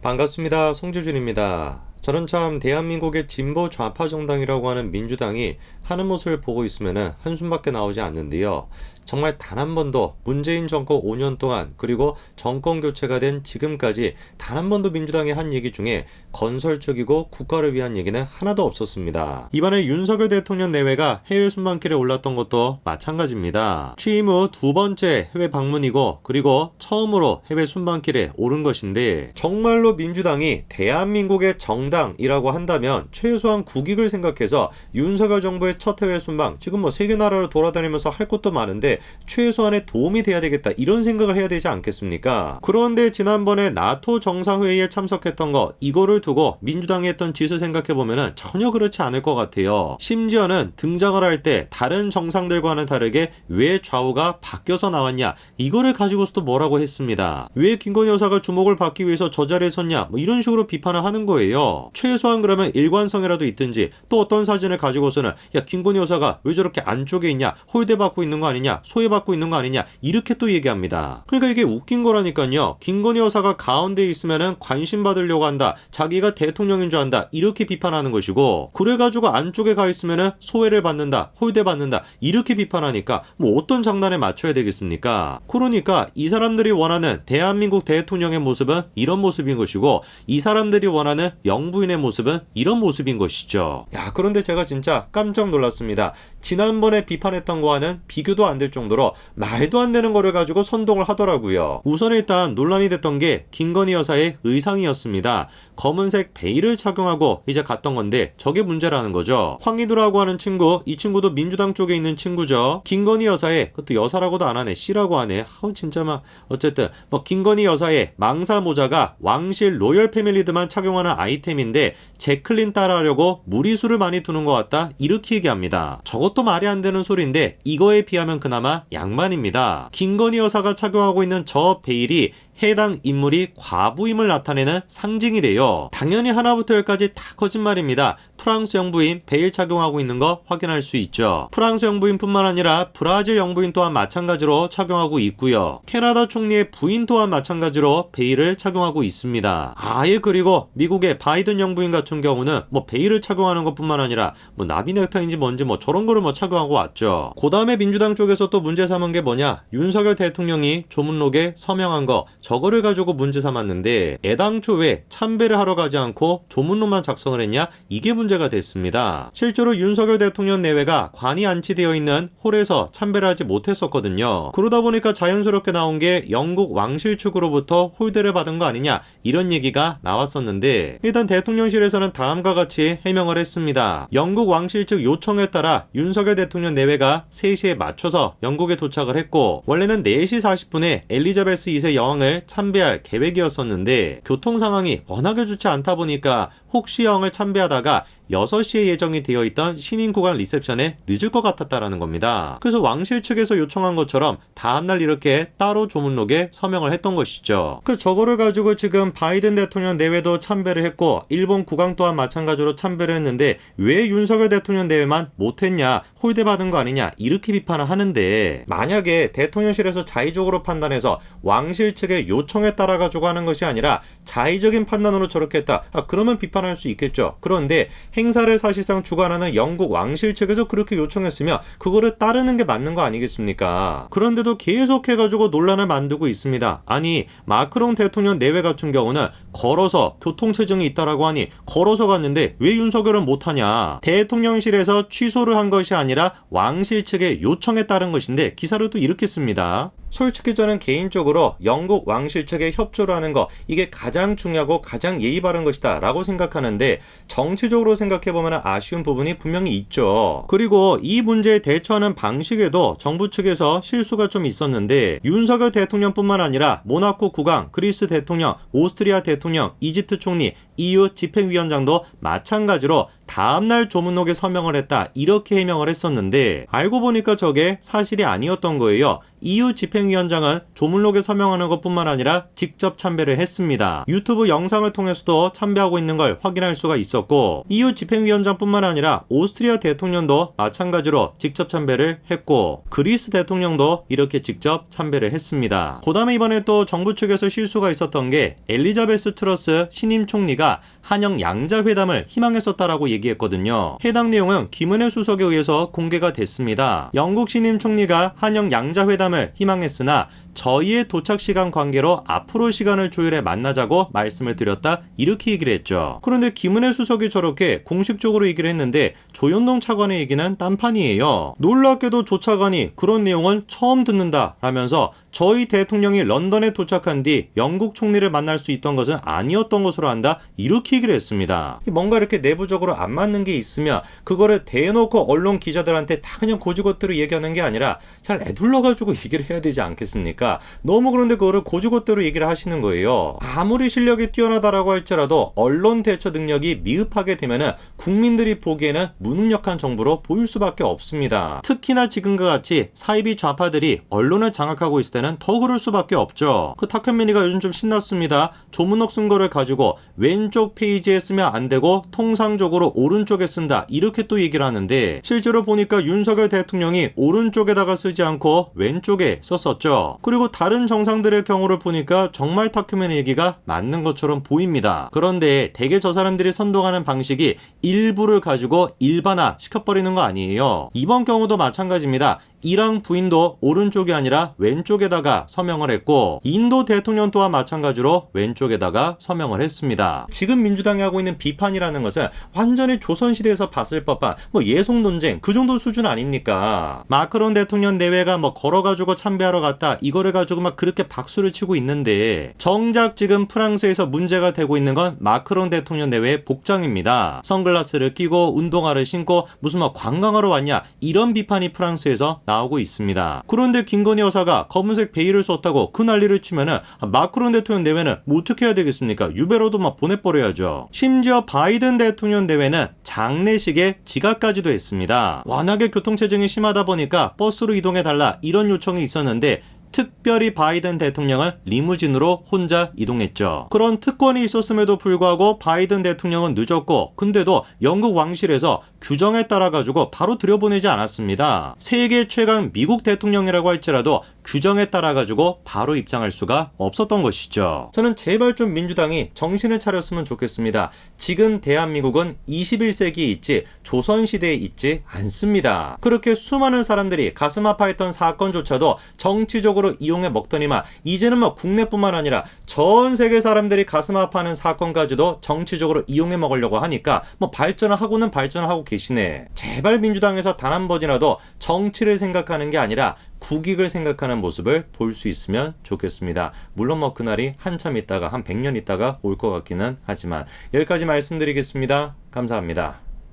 반갑습니다. 송주준입니다. 저는 참 대한민국의 진보 좌파 정당이라고 하는 민주당이 하는 모습을 보고 있으면 한숨밖에 나오지 않는데요. 정말 단 한 번도 문재인 정권 5년 동안 그리고 정권 교체가 된 지금까지 단 한 번도 민주당이 한 얘기 중에 건설적이고 국가를 위한 얘기는 하나도 없었습니다. 이번에 윤석열 대통령 내외가 해외 순방길에 올랐던 것도 마찬가지입니다. 취임 후 두 번째 해외 방문이고 그리고 처음으로 해외 순방길에 오른 것인데 정말로 민주당이 대한민국의 정당이라고 한다면 최소한 국익을 생각해서 윤석열 정부의 첫 해외 순방 지금 뭐 세계 나라를 돌아다니면서 할 것도 많은데 최소한의 도움이 돼야 되겠다 이런 생각을 해야 되지 않겠습니까? 그런데 지난번에 나토 정상회의에 참석했던 거 이거를 두고 민주당이 했던 짓을 생각해보면 전혀 그렇지 않을 것 같아요. 심지어는 등장을 할 때 다른 정상들과는 다르게 왜 좌우가 바뀌어서 나왔냐 이거를 가지고서도 뭐라고 했습니다. 왜 김건희 여사가 주목을 받기 위해서 저 자리에 섰냐 뭐 이런 식으로 비판을 하는 거예요. 최소한 그러면 일관성이라도 있든지 또 어떤 사진을 가지고서는 야 김건희 여사가 왜 저렇게 안쪽에 있냐 홀대받고 있는 거 아니냐 소외받고 있는 거 아니냐 이렇게 또 얘기합니다. 그러니까 이게 웃긴 거라니까요. 김건희 여사가 가운데에 있으면은 관심 받으려고 한다. 자기가 대통령인 줄 안다. 이렇게 비판하는 것이고 그래가지고 안쪽에 가 있으면은 소외를 받는다. 홀대받는다. 이렇게 비판하니까 뭐 어떤 장난에 맞춰야 되겠습니까? 그러니까 이 사람들이 원하는 대한민국 대통령의 모습은 이런 모습인 것이고 이 사람들이 원하는 영부인의 모습은 이런 모습인 것이죠. 야 그런데 제가 진짜 깜짝 놀랐습니다. 지난번에 비판했던 거와는 비교도 안 될 정도로 말도 안 되는 거를 가지고 선동을 하더라고요. 우선 일단 논란이 됐던 게 김건희 여사의 의상이었습니다. 검은색 베일을 착용하고 이제 갔던 건데 저게 문제라는 거죠. 황희두라고 하는 친구, 이 친구도 민주당 쪽에 있는 친구죠. 김건희 여사의 그것도 여사라고도 안 하네, 씨라고 하네. 진짜 막 어쨌든 뭐 김건희 여사의 망사 모자가 왕실 로열 패밀리드만 착용하는 아이템인데 제클린 따라하려고 무리수를 많이 두는 것 같다 이렇게 얘기합니다. 저것도 말이 안 되는 소리인데 이거에 비하면 그나마 양반입니다. 김건희 여사가 착용하고 있는 저 베일이 해당 인물이 과부임을 나타내는 상징이래요. 당연히 하나부터 열까지 다 거짓말입니다. 프랑스 영부인 베일 착용하고 있는 거 확인할 수 있죠. 프랑스 영부인뿐만 아니라 브라질 영부인 또한 마찬가지로 착용하고 있고요. 캐나다 총리의 부인 또한 마찬가지로 베일을 착용하고 있습니다. 그리고 미국의 바이든 영부인 같은 경우는 뭐 베일을 착용하는 것뿐만 아니라 뭐 나비 넥타인지 뭔지 뭐 저런 거를 뭐 착용하고 왔죠. 그 다음에 민주당 쪽에서 또 문제 삼은 게 뭐냐, 윤석열 대통령이 조문록에 서명한 거 저거를 가지고 문제 삼았는데 애당초 왜 참배를 하러 가지 않고 조문록만 작성을 했냐 이게 문제가 됐습니다. 실제로 윤석열 대통령 내외가 관이 안치되어 있는 홀에서 참배를 하지 못했었거든요. 그러다 보니까 자연스럽게 나온 게 영국 왕실 측으로부터 홀대를 받은 거 아니냐 이런 얘기가 나왔었는데 일단 대통령실에서는 다음과 같이 해명을 했습니다. 영국 왕실 측 요청에 따라 윤석열 대통령 내외가 3시에 맞춰서 영국에 도착을 했고 원래는 4시 40분에 엘리자베스 2세 여왕을 참배할 계획이었었는데 교통 상황이 워낙에 좋지 않다 보니까 혹시 여왕을 참배하다가 6시에 예정이 되어 있던 신인 구간 리셉션에 늦을 것 같았다라는 겁니다. 그래서 왕실 측에서 요청한 것처럼 다음날 이렇게 따로 조문록에 서명을 했던 것이죠. 저거를 가지고 지금 바이든 대통령 내외도 참배를 했고 일본 국왕 또한 마찬가지로 참배를 했는데 왜 윤석열 대통령 내외만 못했냐 홀대받은 거 아니냐 이렇게 비판을 하는데 만약에 대통령실에서 자의적으로 판단해서 왕실 측의 요청에 따라 가지고 하는 것이 아니라 자의적인 판단으로 저렇게 했다. 그러면 비판할 수 있겠죠. 그런데 행사를 사실상 주관하는 영국 왕실 측에서 그렇게 요청했으면 그거를 따르는 게 맞는 거 아니겠습니까? 그런데도 계속해가지고 논란을 만들고 있습니다. 아니 마크롱 대통령 내외 같은 경우는 걸어서 교통체증이 있다라고 하니 걸어서 갔는데 왜 윤석열은 못하냐. 대통령실에서 취소를 한 것이 아니라 왕실 측의 요청에 따른 것인데 기사를 또 이렇게 씁니다. 솔직히 저는 개인적으로 영국 왕실 측에 협조를 하는 거 이게 가장 중요하고 가장 예의 바른 것이다 라고 생각하는데 정치적으로 생각해보면 아쉬운 부분이 분명히 있죠. 그리고 이 문제에 대처하는 방식에도 정부 측에서 실수가 좀 있었는데 윤석열 대통령뿐만 아니라 모나코 국왕, 그리스 대통령, 오스트리아 대통령, 이집트 총리, EU 집행위원장도 마찬가지로 다음날 조문록에 서명을 했다 이렇게 해명을 했었는데 알고 보니까 저게 사실이 아니었던 거예요. EU 집행위원장은 조문록에 서명하는 것뿐만 아니라 직접 참배를 했습니다. 유튜브 영상을 통해서도 참배하고 있는 걸 확인할 수가 있었고 EU 집행위원장뿐만 아니라 오스트리아 대통령도 마찬가지로 직접 참배를 했고 그리스 대통령도 이렇게 직접 참배를 했습니다. 그 다음에 이번에 또 정부 측에서 실수가 있었던 게 엘리자베스 트러스 신임 총리가 한영 양자회담을 희망했었다라고 얘기했거든요. 해당 내용은 김은혜 수석에 의해서 공개가 됐습니다. 영국 신임 총리가 한영 양자회담을 희망했으나 저희의 도착 시간 관계로 앞으로 시간을 조율해 만나자고 말씀을 드렸다 이렇게 얘기를 했죠. 그런데 김은혜 수석이 저렇게 공식적으로 얘기를 했는데 조현동 차관의 얘기는 딴판이에요. 놀랍게도 조 차관이 그런 내용은 처음 듣는다 라면서 저희 대통령이 런던에 도착한 뒤 영국 총리를 만날 수 있던 것은 아니었던 것으로 한다 이렇게 얘기를 했습니다. 뭔가 이렇게 내부적으로 안 맞는 게 있으면 그거를 대놓고 언론 기자들한테 다 그냥 고지고대로 얘기하는 게 아니라 잘 애둘러가지고 얘기를 해야 되지 않겠습니까? 너무 그런데 그거를 고지고대로 얘기를 하시는 거예요. 아무리 실력이 뛰어나다라고 할지라도 언론 대처 능력이 미흡하게 되면은 국민들이 보기에는 무능력한 정부로 보일 수밖에 없습니다. 특히나 지금과 같이 사이비 좌파들이 언론을 장악하고 있을 때는 더 그럴 수밖에 없죠. 그 탁현민이가 요즘 좀 신났습니다. 조문록 쓴 거를 가지고 왼쪽 페이지에 쓰면 안 되고 통상적으로 오른쪽에 쓴다 이렇게 또 얘기를 하는데 실제로 보니까 윤석열 대통령이 오른쪽에다가 쓰지 않고 왼쪽에 썼었죠. 그리고 다른 정상들의 경우를 보니까 정말 탁현민의 얘기가 맞는 것처럼 보입니다. 그런데 대개 저 사람들이 선동하는 방식이 일부를 가지고 일반화 시켜버리는 거 아니에요. 이번 경우도 마찬가지입니다. 이랑 부인도 오른쪽이 아니라 왼쪽에다가 서명을 했고 인도 대통령 또한 마찬가지로 왼쪽에다가 서명을 했습니다. 지금 민주당이 하고 있는 비판이라는 것은 완전히 조선시대에서 봤을 법한 예속 논쟁 그 정도 수준 아닙니까? 마크롱 대통령 내외가 걸어가지고 참배하러 갔다 이거를 가지고 막 그렇게 박수를 치고 있는데 정작 지금 프랑스에서 문제가 되고 있는 건 마크롱 대통령 내외의 복장입니다. 선글라스를 끼고 운동화를 신고 무슨 관광하러 왔냐 이런 비판이 프랑스에서 나오고 있습니다. 그런데 김건희 여사가 검은색 베일을 썼다고 그 난리를 치면은 마크롱 대통령 내외는 어떻게 해야 되겠습니까? 유배로도 보내버려야죠. 심지어 바이든 대통령 내외는 장례식에 지각까지도 했습니다. 워낙에 교통체증이 심하다 보니까 버스로 이동해달라 이런 요청이 있었는데 특별히 바이든 대통령은 리무진으로 혼자 이동했죠. 그런 특권이 있었음에도 불구하고 바이든 대통령은 늦었고 근데도 영국 왕실에서 규정에 따라 가지고 바로 들여보내지 않았습니다. 세계 최강 미국 대통령이라고 할지라도 규정에 따라 가지고 바로 입장할 수가 없었던 것이죠. 저는 제발 좀 민주당이 정신을 차렸으면 좋겠습니다. 지금 대한민국은 21세기에 있지 조선시대에 있지 않습니다. 그렇게 수많은 사람들이 가슴 아파했던 사건조차도 정치적으로 이용해 먹더니만 이제는 국내뿐만 아니라 전 세계 사람들이 가슴 아파하는 사건까지도 정치적으로 이용해 먹으려고 하니까 발전을 하고는 발전을 하고 계시네. 제발 민주당에서 단 한 번이라도 정치를 생각하는 게 아니라 국익을 생각하는 모습을 볼 수 있으면 좋겠습니다. 물론 그날이 한참 있다가 한 100년 있다가 올 것 같기는 하지만 여기까지 말씀드리겠습니다. 감사합니다.